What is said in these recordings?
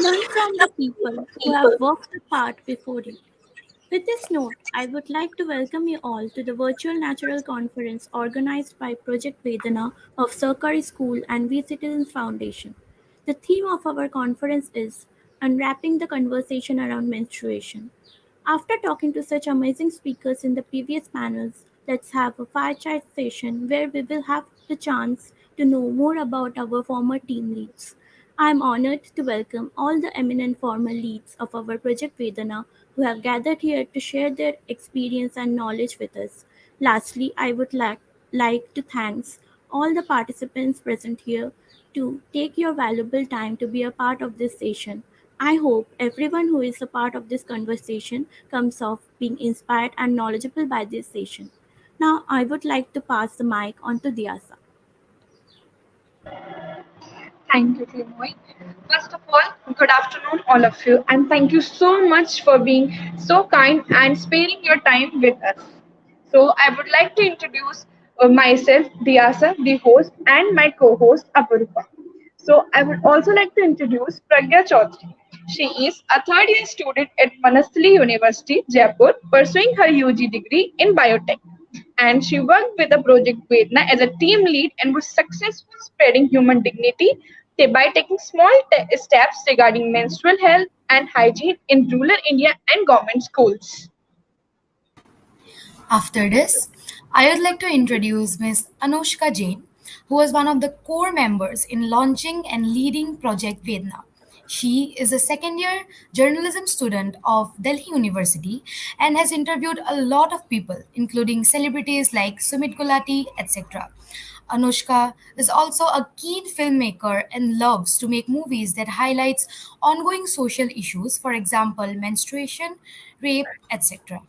Learn from the people who have walked the path before you. With this note, I would like to welcome you all to the virtual natural conference organized by Project Vedana of Sarkari School and We Citizens Foundation. The theme of our conference is Unwrapping the Conversation Around Menstruation. After talking to such amazing speakers in the previous panels, let's have a fireside session where we will have the chance to know more about our former team leads. I am honored to welcome all the eminent former leads of our Project Vedana who have gathered here to share their experience and knowledge with us. Lastly, I would like to thank all the participants present here to take your valuable time to be a part of this session. I hope everyone who is a part of this conversation comes off being inspired and knowledgeable by this session. Now, I would like to pass the mic on to Diasa. Thank you, Trimoy. First of all, good afternoon, all of you, and thank you so much for being so kind and sparing your time with us. So, I would like to introduce myself, Diasa, the host, and my co-host, Aparupa. So, I would also like to introduce Pragya Chaudhary. She is a third-year student at Manasli University, Jaipur, pursuing her UG degree in biotech, and she worked with the Project Vedana as a team lead and was successful spreading human dignity by taking small steps regarding menstrual health and hygiene in rural India and government schools. After this, I would like to introduce Ms. Anushka Jain, who was one of the core members in launching and leading Project Vedana. She is a second year journalism student of Delhi University and has interviewed a lot of people, including celebrities like Sumit Gulati, etc. Anushka is also a keen filmmaker and loves to make movies that highlights ongoing social issues, for example, menstruation, rape, etc.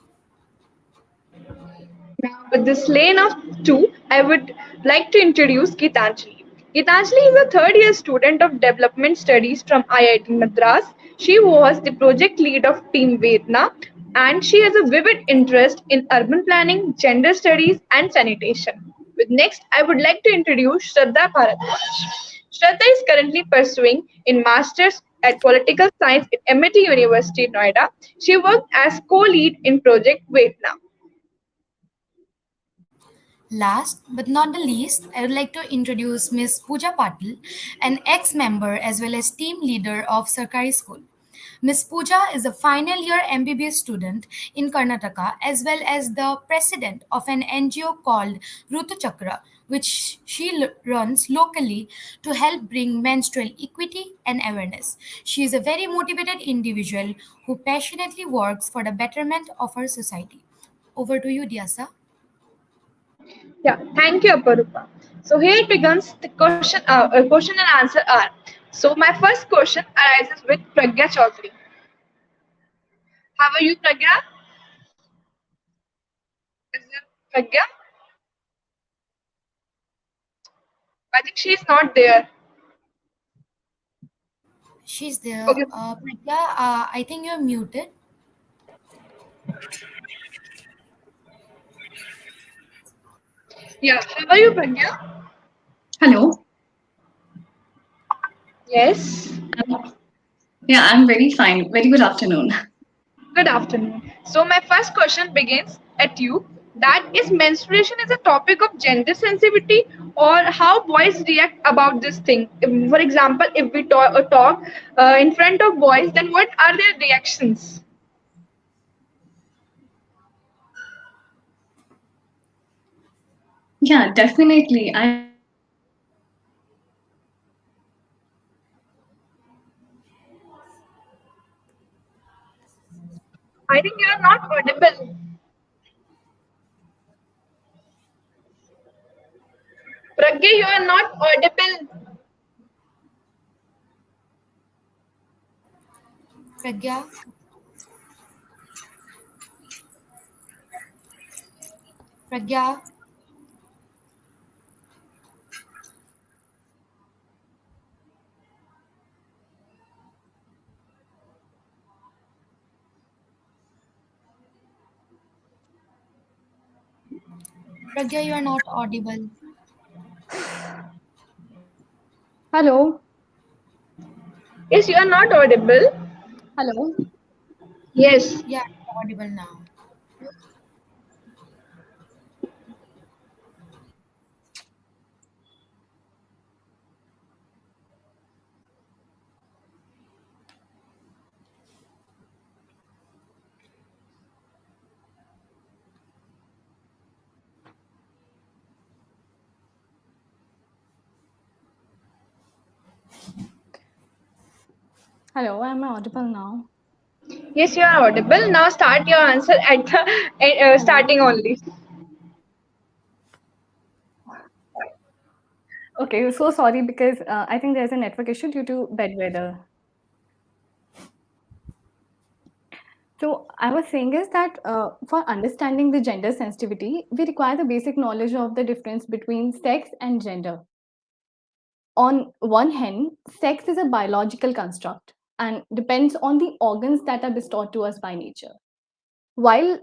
Now, with this lane of two, I would like to introduce Gitanjali. Gitanjali is a third year student of development studies from IIT Madras. She was the project lead of Team Vedna, and she has a vivid interest in urban planning, gender studies, and sanitation. With next, I would like to introduce Shraddha Bharadwaj. Shraddha is currently pursuing in Masters at Political Science at MIT University, Noida. She worked as co-lead in Project Vedna. Last but not the least, I would like to introduce Ms. Pooja Patil, an ex-member as well as team leader of Sarkari School. Ms. Pooja is a final year MBBS student in Karnataka as well as the president of an NGO called Rutu Chakra, which she runs locally to help bring menstrual equity and awareness. She is a very motivated individual who passionately works for the betterment of our society. Over to you, Diasa. Yeah, thank you, Aparupa. So here begins the question and answer are. So my first question arises with Pragya Chaudhary. How are you, Pragya? Is it Pragya? I think she is not there. She's there. Okay. Pragya, I think you're muted. Yeah, how are you, Pragya? Hello. Yes. Yeah, I'm very fine. Very good afternoon. Good afternoon. So my first question begins at you. That is, menstruation is a topic of gender sensitivity, or how boys react about this thing. For example, if we talk in front of boys, then what are their reactions? Yeah, definitely. I think I think you are not audible. Pragya, you are not audible. Pragya, Pragya, Pragya, you are not audible. Hello. Yes, you are not audible. Hello. Yes. Yeah, audible now. Hello, am I audible now? Yes, you are audible. Now start your answer at the Hello. starting only. Okay, so sorry because I think there's a network issue due to bad weather. So I was saying is that for understanding the gender sensitivity, we require the basic knowledge of the difference between sex and gender. On one hand, sex is a biological construct and depends on the organs that are bestowed to us by nature. While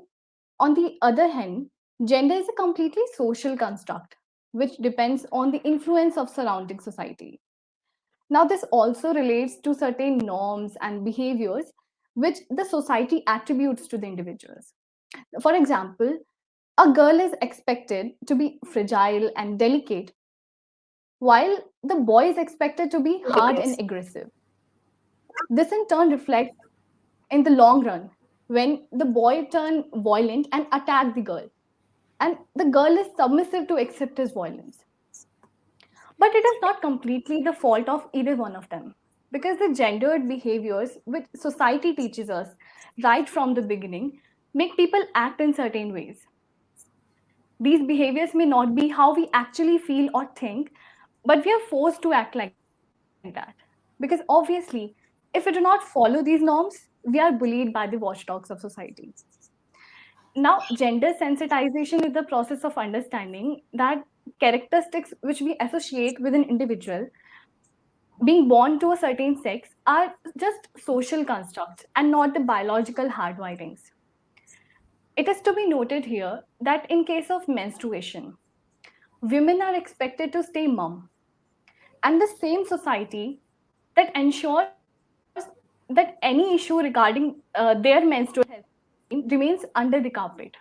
on the other hand, gender is a completely social construct which depends on the influence of surrounding society. Now, this also relates to certain norms and behaviors which the society attributes to the individuals. For example, a girl is expected to be fragile and delicate, while the boy is expected to be hard and aggressive. This in turn reflects in the long run when the boy turn violent and attack the girl, and the girl is submissive to accept his violence. But it is not completely the fault of either one of them because the gendered behaviors which society teaches us right from the beginning make people act in certain ways. These behaviors may not be how we actually feel or think, but we are forced to act like that. Because obviously, if we do not follow these norms, we are bullied by the watchdogs of society. Now, gender sensitization is the process of understanding that characteristics which we associate with an individual being born to a certain sex are just social constructs and not the biological hardwirings. It is to be noted here that in case of menstruation, women are expected to stay mum, and the same society that ensures that any issue regarding their menstrual health remains under the carpet.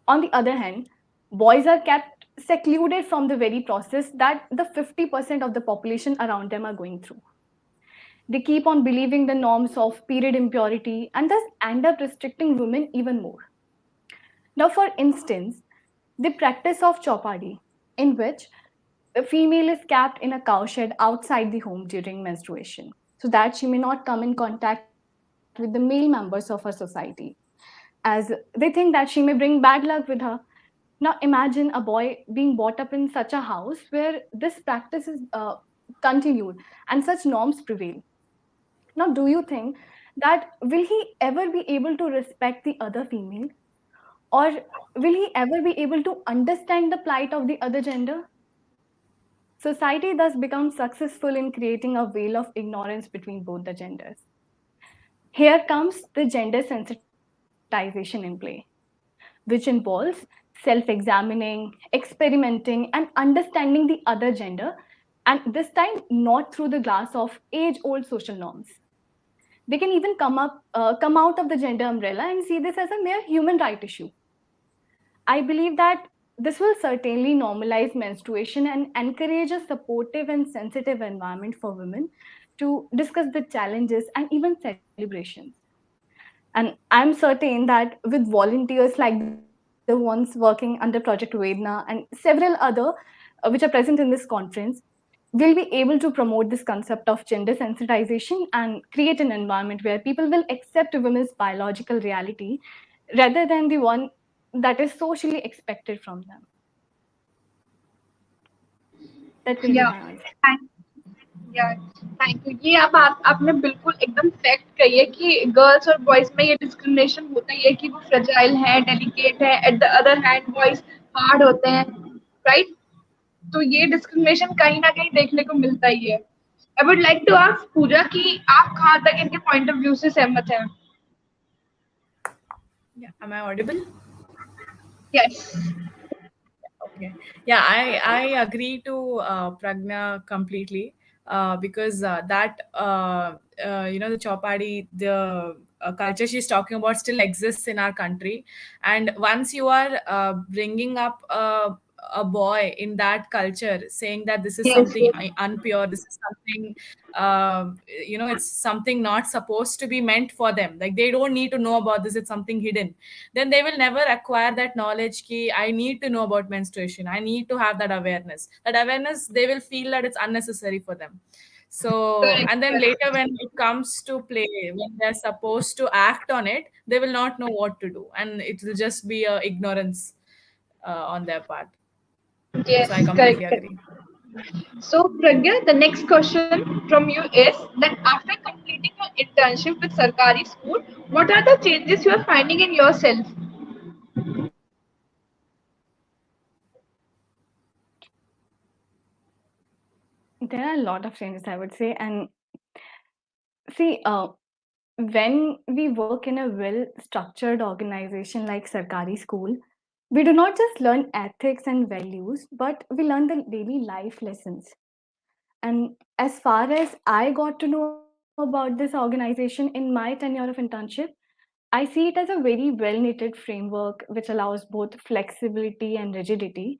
On the other hand, boys are kept secluded from the very process that the 50% of the population around them are going through. They keep on believing the norms of period impurity and thus end up restricting women even more. Now, for instance, the practice of chopadi, in which a female is kept in a cowshed outside the home during menstruation, so that she may not come in contact with the male members of her society, as they think that she may bring bad luck with her. Now, imagine a boy being brought up in such a house where this practice is continued and such norms prevail. Now, do you think that will he ever be able to respect the other female? Or will he ever be able to understand the plight of the other gender? Society thus becomes successful in creating a veil of ignorance between both the genders. Here comes the gender sensitization in play, which involves self examining, experimenting, and understanding the other gender, and this time not through the glass of age old social norms. They can even come out of the gender umbrella and see this as a mere human right issue. I believe that this will certainly normalize menstruation and encourage a supportive and sensitive environment for women to discuss the challenges and even celebrations. And I'm certain that with volunteers like the ones working under Project Vedana and several other which are present in this conference, we'll be able to promote this concept of gender sensitization and create an environment where people will accept women's biological reality rather than the one that is socially expected from them. That will be Yeah. my answer. Thank या thank you ये बात आपने बिल्कुल एकदम fact कही है कि girls और बॉयज में ये डिस्क्रिमिनेशन होता ही है कि वो फ्रेजाइल है डेलिकेट है at the other hand boys hard होते हैं राइट तो ये डिस्क्रिमिनेशन कहीं ना कहीं देखने को मिलता ही है I would like to ask Pooja कि आप कहाँ तक इनके पॉइंट ऑफ व्यू से सहमत हैं Yeah, am I audible? Yes Okay. Yeah, I agree to Pragna completely. because the chopadi, the culture she's talking about still exists in our country. And once you are bringing up a boy in that culture, saying that this is Yes, something unpure, this is something, it's something not supposed to be meant for them, like they don't need to know about this, it's something hidden, then they will never acquire that knowledge ki I need to know about menstruation, I need to have that awareness, they will feel that it's unnecessary for them. So, correct, and then correct. later when it comes to play, when they're supposed to act on it, they will not know what to do, and it will just be a ignorance on their part. Yes, So I correct, completely correct. agree. So, Pragya, the next question from you is that after completing your internship with Sarkari School, what are the changes you are finding in yourself? There are a lot of changes, I would say. And see, when we work in a well structured organization like Sarkari School, we do not just learn ethics and values, but we learn the daily life lessons. And as far as I got to know about this organization in my tenure of internship, I see it as a very well knitted framework which allows both flexibility and rigidity.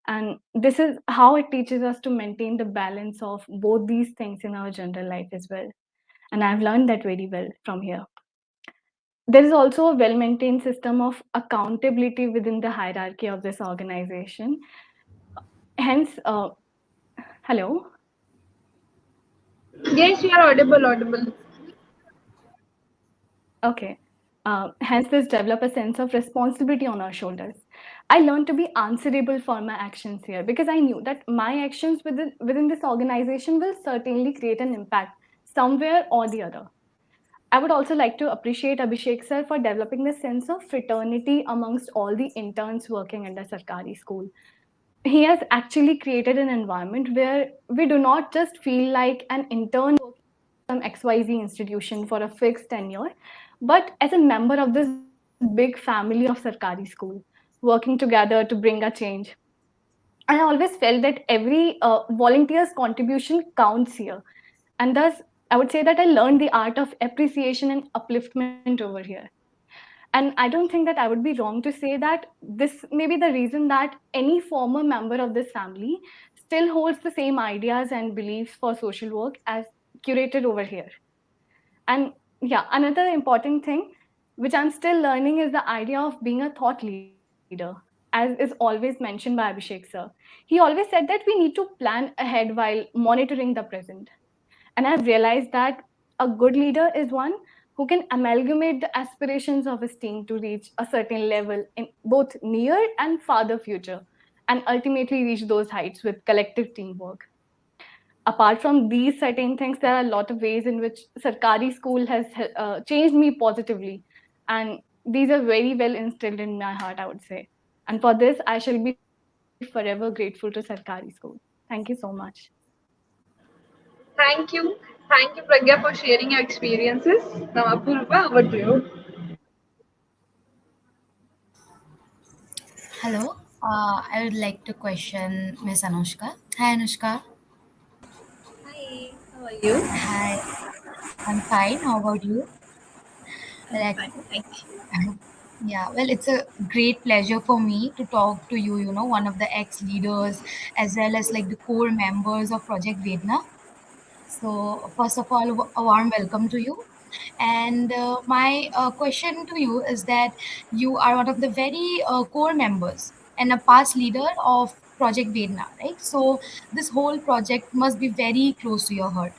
And this is how it teaches us to maintain the balance of both these things in our general life as well. And I've learned that very well from here. There is also a well maintained system of accountability within the hierarchy of this organization. Hence, hello. Yes, you are audible, audible. Okay. Hence, this develop a sense of responsibility on our shoulders. I learned to be answerable for my actions here because I knew that my actions within this organization will certainly create an impact somewhere or the other. I would also like to appreciate Abhishek sir for developing this sense of fraternity amongst all the interns working under Sarkari School. He has actually created an environment where we do not just feel like an intern some XYZ institution for a fixed tenure, but as a member of this big family of Sarkari School, working together to bring a change. And I always felt that every volunteer's contribution counts here. And thus, I would say that I learned the art of appreciation and upliftment over here. And I don't think that I would be wrong to say that this may be the reason that any former member of this family still holds the same ideas and beliefs for social work as curated over here. And yeah, another important thing which I'm still learning is the idea of being a thought leader, as is always mentioned by Abhishek sir. He always said that we need to plan ahead while monitoring the present. And I've realized that a good leader is one who can amalgamate the aspirations of his team to reach a certain level in both near and farther future, and ultimately reach those heights with collective teamwork. Apart from these certain things, there are a lot of ways in which Sarkari school has changed me positively. And these are very well instilled in my heart, I would say. And for this, I shall be forever grateful to Sarkari school. Thank you so much. Thank you. Thank you, Pragya, for sharing your experiences. Now, Apurva, over to you. Hello. I would like to question Miss Anushka. Hi, Anushka. Hi, how are you? Hi. I'm fine. How about you? I'm Well, fine, thank you. yeah, well, it's a great pleasure for me to talk to you, one of the ex leaders as well as like the core members of Project Vedana. So, first of all, a warm welcome to you. And my question to you is that you are one of the very core members and a past leader of Project Vedna, right? So, this whole project must be very close to your heart.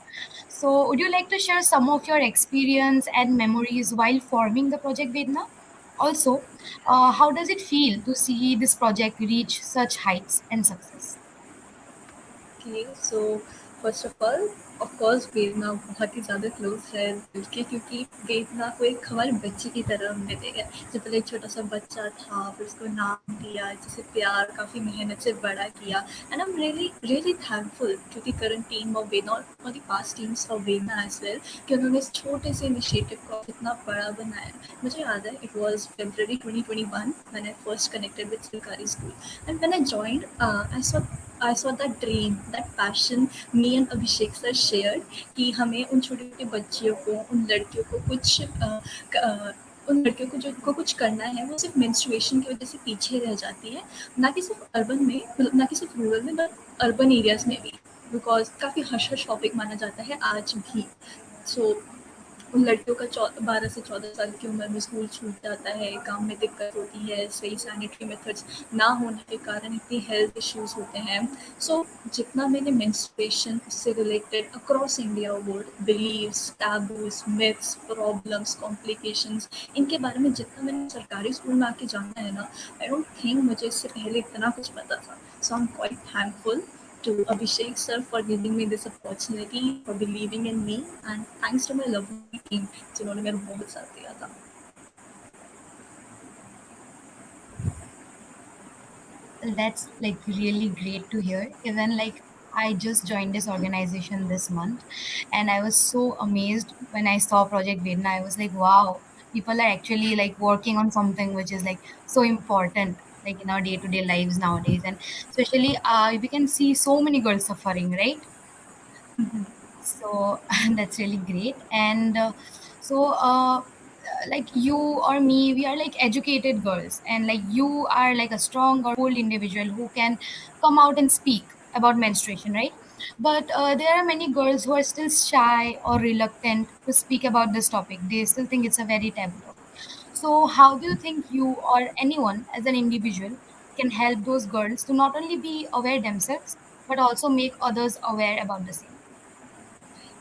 So, would you like to share some of your experience and memories while forming the Project Vedna? Also, how does it feel to see this project reach such heights and success? Okay, so first of all of course वेदना बहुत ही ज़्यादा close है दिल के, क्योंकि वेदना को एक हमारे बच्चे की तरह हमने देखा है। जब पहले एक छोटा सा बच्चा था, फिर उसको नाम दिया, जिसे प्यार काफ़ी मेहनत से बड़ा किया, and I am really really thankful to the current team of Vedna और the past teams of Vedna as well, कि उन्होंने इस छोटे से इनिशिएटिव को इतना बड़ा बनाया। मुझे याद है it was February 2021 when I first connected with Sarkari School, and when I joined I saw I saw that dream, that passion me and Abhishek sir shared कि हमें उन छोटी छोटी बच्चियों को, उन लड़कियों को कुछ उन लड़कियों को जो को कुछ करना है वो सिर्फ मेंस्ट्रुएशन की वजह से पीछे रह जाती है, ना कि सिर्फ अर्बन में, मतलब ना कि सिर्फ रूरल में, बट अर्बन एरियाज में भी, बिकॉज काफ़ी हश हश टॉपिक माना जाता है आज भी। सो उन लड़कियों का 12 से 14 साल की उम्र में स्कूल छूट जाता है, काम में दिक्कत होती है, सही सैनिटरी मेथड्स ना होने के कारण इतनी हेल्थ इश्यूज होते हैं। सो जितना मैंने मेंस्ट्रुएशन से related across India world beliefs, taboos, myths, problems, complications, इनके बारे में जितना मैंने सरकारी स्कूल में आके जाना है ना, आई डोंट थिंक मुझे इससे पहले इतना कुछ पता था। So I am quite thankful to Abhishek sir for giving me this opportunity, for believing in me, and thanks to my lovely team जिन्होंने मेरा बहुत साथ दिया था। Well, that's like really great to hear. Even like I just joined this organization this month, and I was so amazed when I saw Project Vedana. I was like, wow, people are actually like working on something which is like so important, like in our day-to-day lives nowadays, and especially we can see so many girls suffering, right? So that's really great. And like you or me, we are like educated girls, and like you are like a strong or bold individual who can come out and speak about menstruation, right? But there are many girls who are still shy or reluctant to speak about this topic. They still think it's a very taboo topic. So how do you think you or anyone as an individual can help those girls to not only be aware themselves but also make others aware about the same?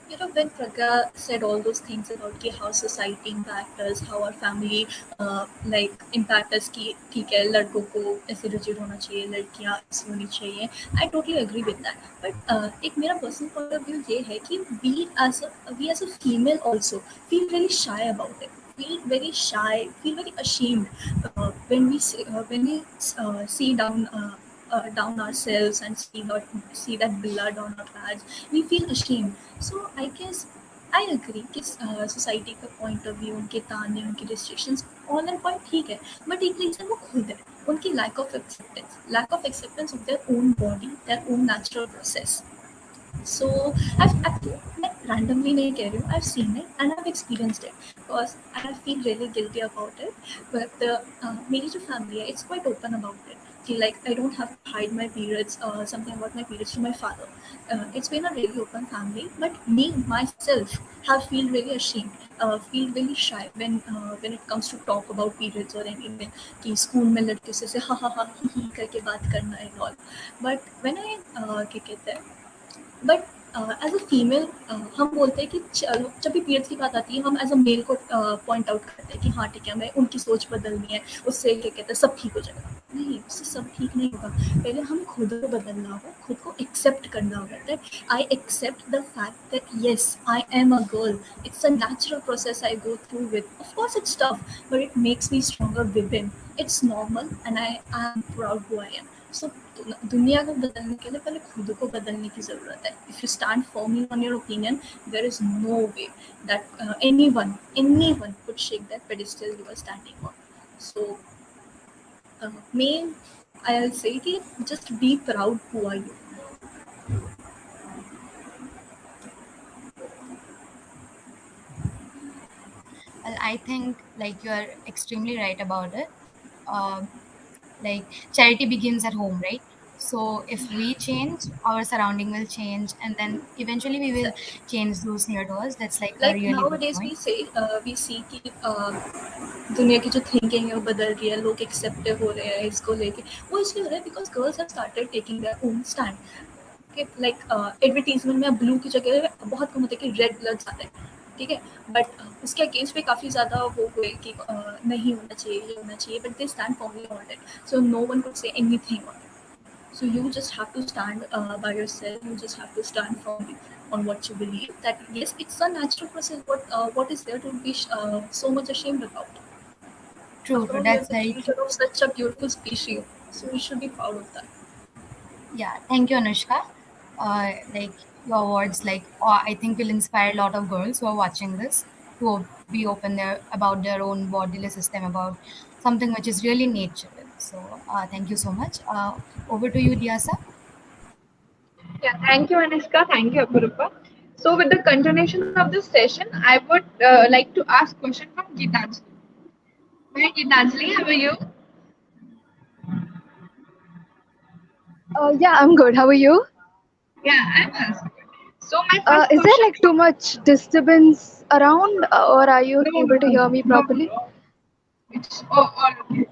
You know, when Pragya said all those things about कि how society impact us, how our family like impact us कि ठीक है लड़कों को ऐसे rigid होना चाहिए, लड़कियाँ ऐसी होनी चाहिए, I totally agree with that. But एक मेरा personal point of view ये है कि we as a female also feel very shy about it. Feel very shy, feel very ashamed when we see down ourselves and see that blood on our pads. We feel ashamed. So I guess I agree कि society का point of view, उनके ताने, उनके restrictions on and point ठीक है, but एक reason वो खुद है, उनकी lack of acceptance of their own body, their own natural process. So I've actually, मैं randomly नहीं कह रही हूँ, I've seen it and I've experienced it because I feel really guilty about it. But मेरी जो family है, it's quite open about it. कि like I don't have to hide my periods, something about my periods to my father. It's been a really open family, but me myself have feel really ashamed, feel really shy when it comes to talk about periods or anything. कि school में लड़कियों से हा हा हा ही करके बात करना and all. But when I क्या कहते हैं, बट एज अ फीमेल हम बोलते हैं कि चलो जब भी पीरियड्स की बात आती है हम एज अ मेल को पॉइंट आउट करते हैं कि हाँ ठीक है हमें उनकी सोच बदलनी है, उससे क्या कहते हैं सब ठीक हो जाएगा। नहीं, उससे सब ठीक नहीं होगा। पहले हम खुद को बदलना होगा, खुद को एक्सेप्ट करना होगा that I accept the fact that yes I am a girl, it's a natural process I go through with, of course it's tough but it makes me stronger with in, it's normal and I am proud who I am. So दुनिया को बदलने के लिए पहले खुद को बदलने की ज़रूरत है। If you stand firmly on your opinion, there is no way that anyone could shake that pedestal you are standing on. So man I will say कि just be proud who are you. Well, I think like you are extremely right about it. Um, like charity begins at home, right? So if we change, our surrounding will change, and then eventually we will change those near to us. That's like a like really now good days point. We see कि दुनिया की जो thinking है वो बदल रही है, लोग एक्सेप्टिव हो रहे हैं इसको लेके। वो इसलिए हो रहा है because girls have started taking their own stand. Like advertisement में ब्लू की जगह बहुत कम होता है कि रेड ब्लड्स आते हैं, ठीक है, बट उसके अगेंस्ट भी काफ़ी ज़्यादा वो हुए कि नहीं होना चाहिए, ये होना चाहिए, but they stand formally on it, so no one could say anything on it. So you just have to stand by yourself. You just have to stand firmly on what you believe. That yes, it's a natural process. What is there to be so much ashamed about? True, After true. all, we are That's the very future true. of such a beautiful species, so we should be proud of that. Yeah, thank you, Anushka. Like your words, like I think will inspire a lot of girls who are watching this to be open there about their own bodily system, about something which is really natural. So thank you so much. Over to you, Diasa. Yeah, thank you, Anushka. Thank you, Apurupa. So, with the continuation of this session, I would like to ask question from Geetanjali. Hi, Geetanjali, how are you? Yeah, I'm good. How are you? Yeah, I'm also good. So, my first Is there question. like too much disturbance around, or are you No, able to no, hear me no, properly? no. It's all okay.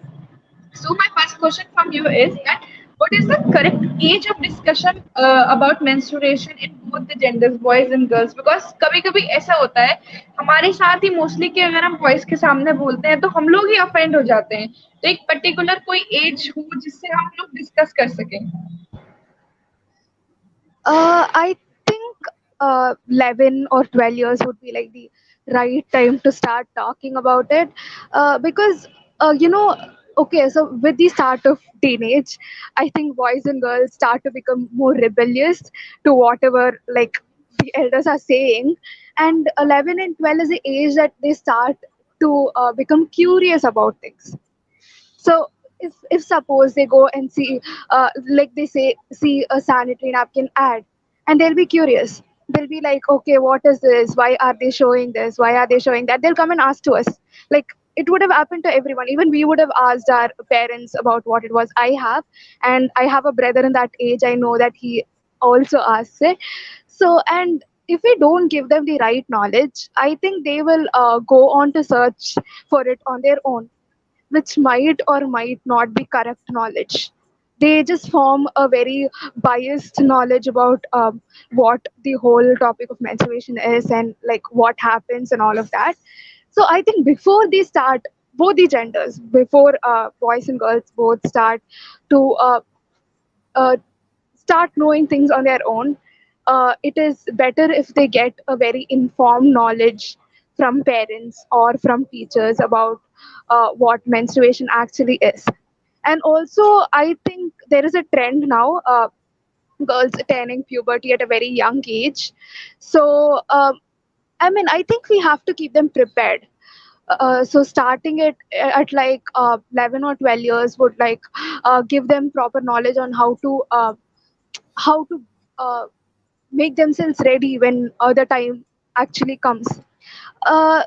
So my first question from you is that what is the correct age of discussion about menstruation in both the genders, boys and girls? Because कभी कभी ऐसा होता है हमारे साथ ही mostly कि अगर हम बॉयज के सामने बोलते हैं तो हम लोग ही अफेंड हो जाते हैं. तो एक पर्टिकुलर कोई एज हो जिससे हम लोग डिस्कस कर सकें. I think 11 or 12 years would be like the right time to start talking about it. Because, you know, okay, so with the start of teenage, I think boys and girls start to become more rebellious to whatever like the elders are saying. And 11 and 12 is the age that they start to become curious about things. So if suppose they go and see like they say see a sanitary napkin ad, and they'll be curious, they'll be like, okay, what is this, why are they showing this, why are they showing that, they'll come and ask to us. Like it would have happened to everyone, even we would have asked our parents about what it was. I have a brother in that age, I know that he also asks it. So, and if we don't give them the right knowledge, I think they will go on to search for it on their own, which might or might not be correct knowledge. They just form a very biased knowledge about what the whole topic of menstruation is and like what happens and all of that. So I think before they start, both the genders, before boys and girls both start to uh, start knowing things on their own, it is better if they get a very informed knowledge from parents or from teachers about what menstruation actually is. And also, I think there is a trend now. Girls attaining puberty at a very young age. So, I mean, I think we have to keep them prepared. So starting it at like 11 or 12 years would like give them proper knowledge on how to uh, make themselves ready when the time actually comes. I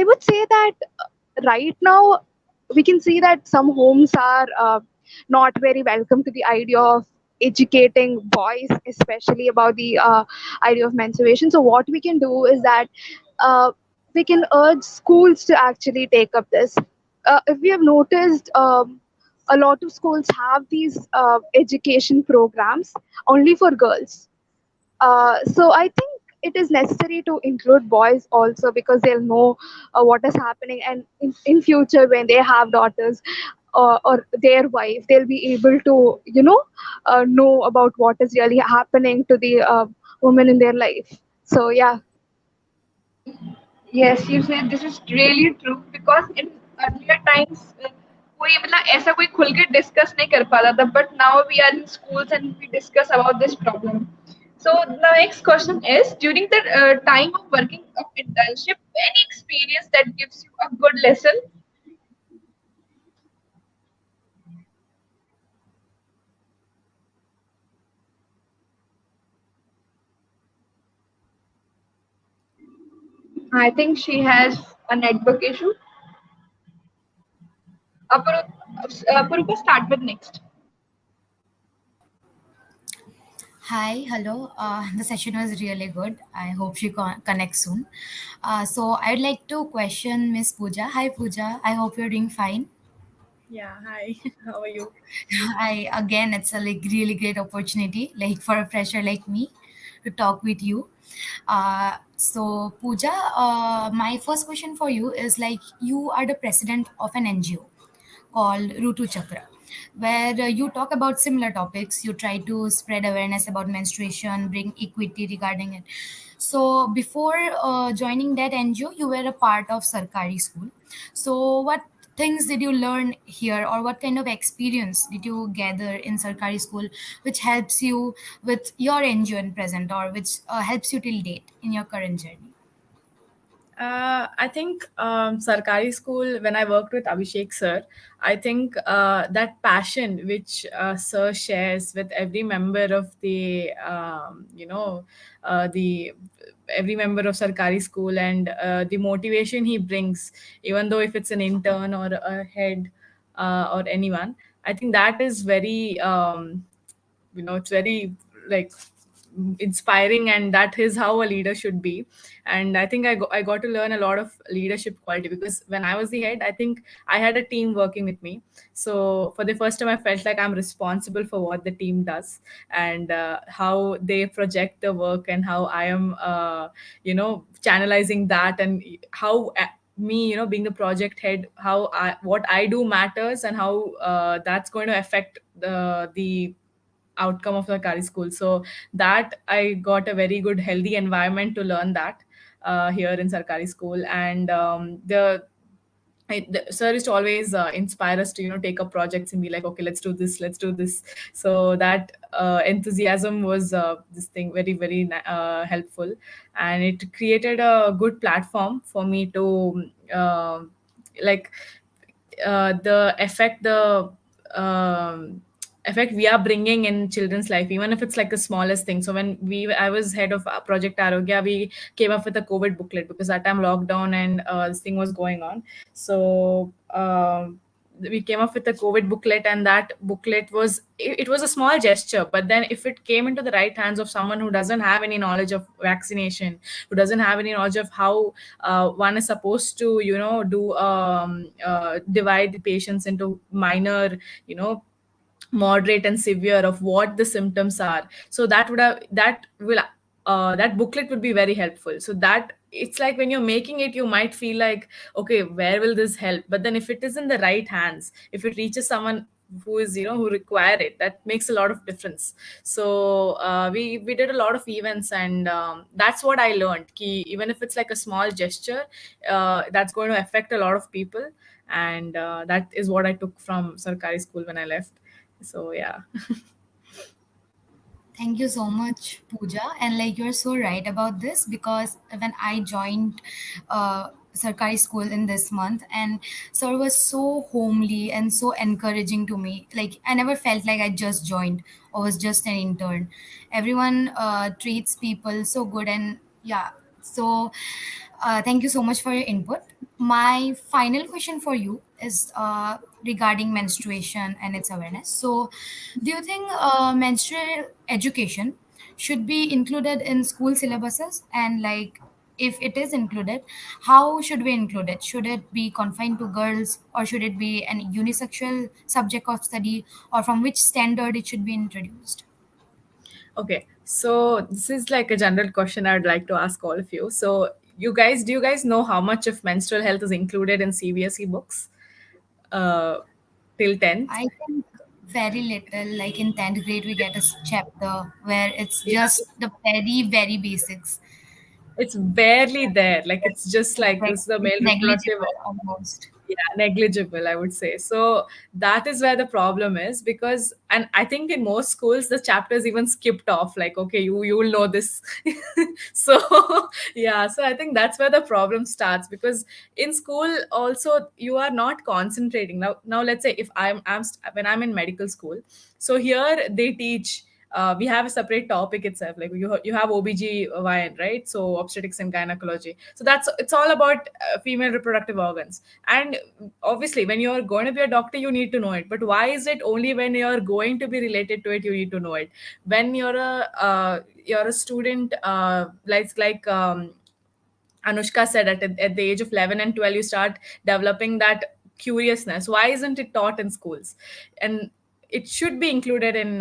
would say that right now we can see that some homes are not very welcome to the idea of educating boys, especially about the idea of menstruation. So what we can do is that uh, we can urge schools to actually take up this. If we have noticed, a lot of schools have these education programs only for girls. So I think it is necessary to include boys also, because they'll know what is happening, and in future when they have daughters or their wife, they'll be able to know about what is really happening to the woman in their life. So yeah. Yes, you said this is really true because in earlier times कोई मतलब ऐसा कोई खुल के discuss नहीं कर पाता था, but now we are in schools and we discuss about this problem. So the next question is, during the time of working of internship, any experience that gives you a good lesson? I think she has a network issue. Apurupa, start with next. Hi, hello. The session was really good. I hope she connects soon. So I'd like to question Miss Pooja. Hi, Pooja. I hope you're doing fine. Yeah, hi. How are you? I again, it's a like really great opportunity, like for a fresher like me, to talk with you. So Pooja, my first question for you is like you are the president of an NGO called Rutu Chakra, where you talk about similar topics. You try to spread awareness about menstruation, bring equity regarding it. So before joining that NGO, you were a part of Sarkari School. So what things did you learn here, or what kind of experience did you gather in Sarkari School, which helps you with your NGO in present, or which helps you till date in your current journey? I think Sarkari school, when I worked with Abhishek sir, I think that passion which sir shares with every member of the every member of Sarkari school, and the motivation he brings, even though if it's an intern or a head or anyone, I think that is very, it's very like inspiring, and that is how a leader should be. And I think I got to learn a lot of leadership quality, because when I was the head, I think I had a team working with me. So for the first time I felt like I'm responsible for what the team does, and how they project the work, and how I am channelizing that, and how me, being the project head, how what I do matters, and how that's going to affect the outcome of the Kari school. So that I got a very good, healthy environment to learn that here in Sarkari school. And the sir used to always inspire us to take up projects and be like, okay, let's do this, let's do this. So that enthusiasm was this thing very, very helpful, and it created a good platform for me to like the effect we are bringing in children's life, even if it's like the smallest thing. So when I was head of Project Arogya, we came up with a COVID booklet, because that time lockdown and this thing was going on. So we came up with a COVID booklet, and that booklet was, it was a small gesture, but then if it came into the right hands of someone who doesn't have any knowledge of vaccination, who doesn't have any knowledge of how one is supposed to do divide the patients into minor, moderate and severe, of what the symptoms are. So that booklet would be very helpful. So that, it's like when you're making it, you might feel like, okay, where will this help? But then if it is in the right hands, if it reaches someone who is, who require it, that makes a lot of difference. So we did a lot of events, and that's what I learned, ki even if it's like a small gesture, that's going to affect a lot of people. And that is what I took from Sarkari school when I left. So yeah. Thank you so much, Pooja. And like you're so right about this, because when I joined Sarkari school in this month, and sir was so homely and so encouraging to me. Like I never felt like I just joined or was just an intern. Everyone treats people so good, and yeah. So thank you so much for your input. My final question for you is regarding menstruation and its awareness. So, do you think menstrual education should be included in school syllabuses? And like, if it is included, how should we include it? Should it be confined to girls, or should it be an unisexual subject of study, or from which standard it should be introduced? Okay, so this is like a general question I'd like to ask all of you. So do you guys know how much of menstrual health is included in CBSE books uh, till 10th? I think very little. Like in 10th grade, we get a chapter where it's Yeah, just the very, very basics. it's barely there. Like, it's just like, this is the It's male reproductive. negligible almost. Yeah, negligible, I would say. So that is where the problem is, because, and I think in most schools the chapters even skipped off, like, okay, you will know this. So yeah, so I think that's where the problem starts, because in school also you are not concentrating. Now let's say if when I'm in medical school, so here they teach, we have a separate topic itself, like you have OBGYN, right? So obstetrics and gynecology. So it's all about female reproductive organs. And obviously when you're going to be a doctor, you need to know it. But why is it only when you're going to be related to it you need to know it? When you're a student, Anushka said, at the age of 11 and 12, you start developing that curiousness. Why isn't it taught in schools? And it should be included in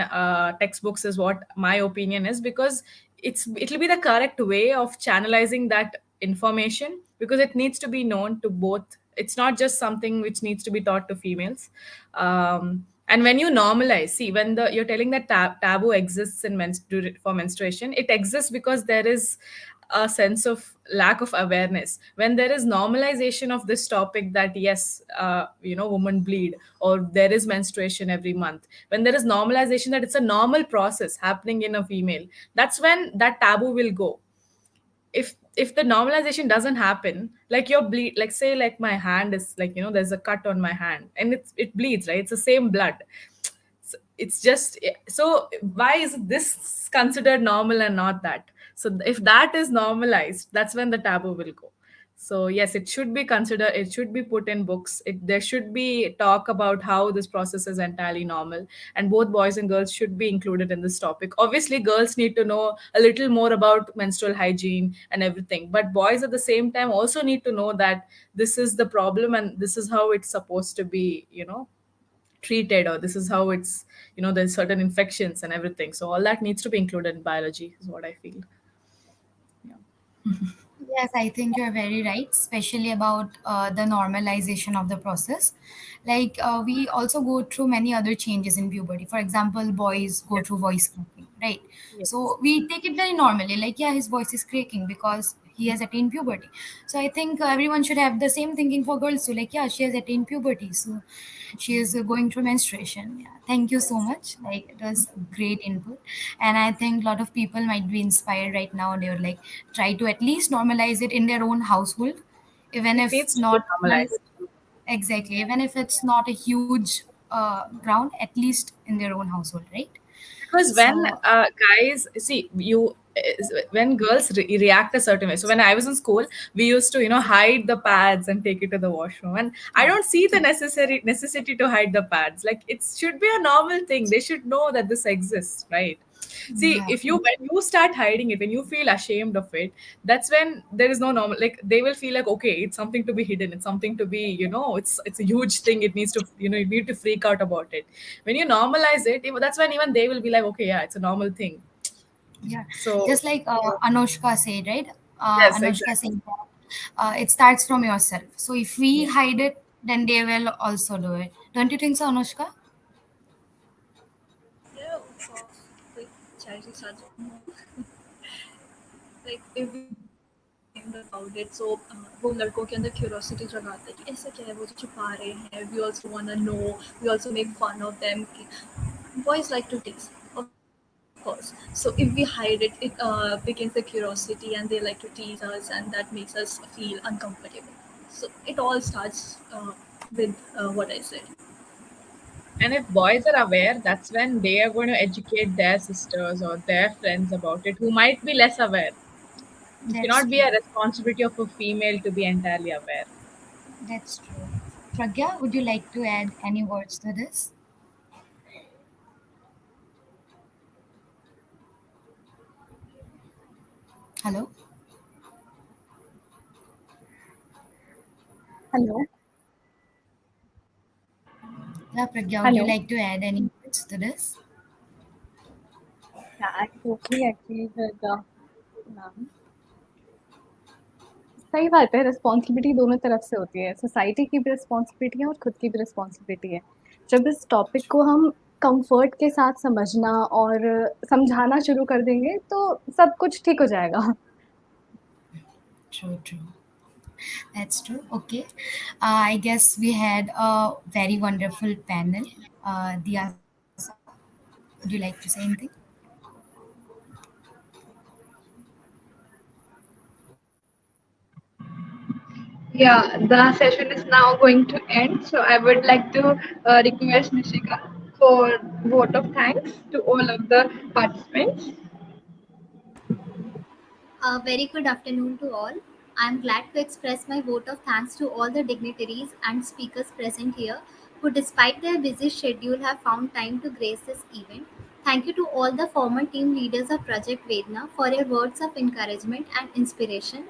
textbooks, is what my opinion is, because it'll be the correct way of channelizing that information, because it needs to be known to both. It's not just something which needs to be taught to females. And when you normalize, see, when you're telling that taboo exists in for menstruation, it exists because there is a sense of lack of awareness. When there is normalization of this topic, that yes, women bleed, or there is menstruation every month, when there is normalization that it's a normal process happening in a female, that's when that taboo will go. If if the normalization doesn't happen, like your bleed, like say like my hand is like, there's a cut on my hand and it bleeds, right? It's the same blood. So it's just, so why is this considered normal and not that? So if that is normalized, that's when the taboo will go. So yes, it should be considered, it should be put in books, there should be talk about how this process is entirely normal, and both boys and girls should be included in this topic. Obviously girls need to know a little more about menstrual hygiene and everything, but boys at the same time also need to know that this is the problem and this is how it's supposed to be, treated, or this is how it's, there's certain infections and everything. So all that needs to be included in biology is what I feel. Yeah. Yes, I think you're very right, especially about the normalization of the process. Like, we also go through many other changes in puberty. For example, boys go Yes. through voice cracking, right? Yes. So we take it very normally, like, yeah, his voice is cracking because he has attained puberty. So I think everyone should have the same thinking for girls too, like, yeah, she has attained puberty. So she is going through menstruation. Yeah, thank you so much. Like, it was great input, and I think a lot of people might be inspired right now. They're like try to at least normalize it in their own household, even It if needs to be not normalized. exactly, even if it's not a huge ground, at least in their own household, right? Because when So guys see you, when girls react a certain way. So when I was in school, we used to, hide the pads and take it to the washroom, and I don't see the necessity to hide the pads. Like it should be a normal thing, they should know that this exists, right? See, yeah, if you, when you start hiding it, when you feel ashamed of it, that's when there is no normal, like they will feel like, okay, it's something to be hidden, it's something to be, it's a huge thing, it needs to, you need to freak out about it. When you normalize it, that's when even they will be like, okay, yeah, it's a normal thing. yeah, So just like Anushka said, right? yes, Anushka exactly. said that it starts from yourself. So if we Yeah. hide it, then they will also do it. Don't you think so, Anushka? Yeah, of course. Like charity starts from home. Like if we are ashamed about it, so वो लड़कों के अंदर curiosity जगाता है कि ऐसा क्या है वो जो छुपा रहे हैं. We also wanna know. We also make fun of them. कि boys like to tease, of course. So if we hide it, it begins the curiosity, and they like to tease us, and that makes us feel uncomfortable. So it all starts with what I said. And if boys are aware, that's when they are going to educate their sisters or their friends about it, who might be less aware. It That's cannot be true. a responsibility of a female to be entirely aware. That's true. Pragya, would you like to add any words to this? Hello? Hello. Yeah, Pragya, would you Hello. like to add any words to this? Yeah, I totally agree with ma'am. सही बात है, responsibility दोनों तरफ से होती है, society की भी रिस्पॉन्सिबिलिटी है और खुद की भी रिस्पॉन्सिबिलिटी है। जब इस टॉपिक को हम कंफर्ट के साथ समझना और समझाना शुरू कर देंगे तो सब कुछ ठीक हो जाएगा। True, true. That's true. Okay. I guess we had a very wonderful panel. Diasa, would you like to say anything? Yeah, the session is now going to end. So I would like to request Nishika for vote of thanks to all of the participants. A very good afternoon to all. I am glad to express my vote of thanks to all the dignitaries and speakers present here who, despite their busy schedule, have found time to grace this event. Thank you to all the former team leaders of Project Vedana for your words of encouragement and inspiration.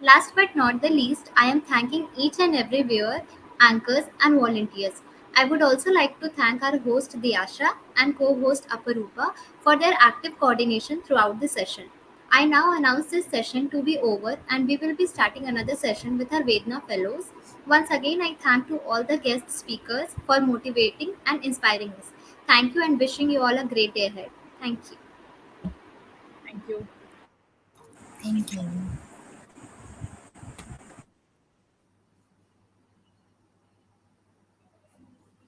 Last but not the least, I am thanking each and every viewer, anchors, and volunteers. I would also like to thank our host Diyasha and co-host Aparupa for their active coordination throughout the session. I now announce this session to be over, and we will be starting another session with our Vedna Fellows. Once again, I thank to all the guest speakers for motivating and inspiring us. Thank you and wishing you all a great day ahead. Thank you. Thank you. Thank you.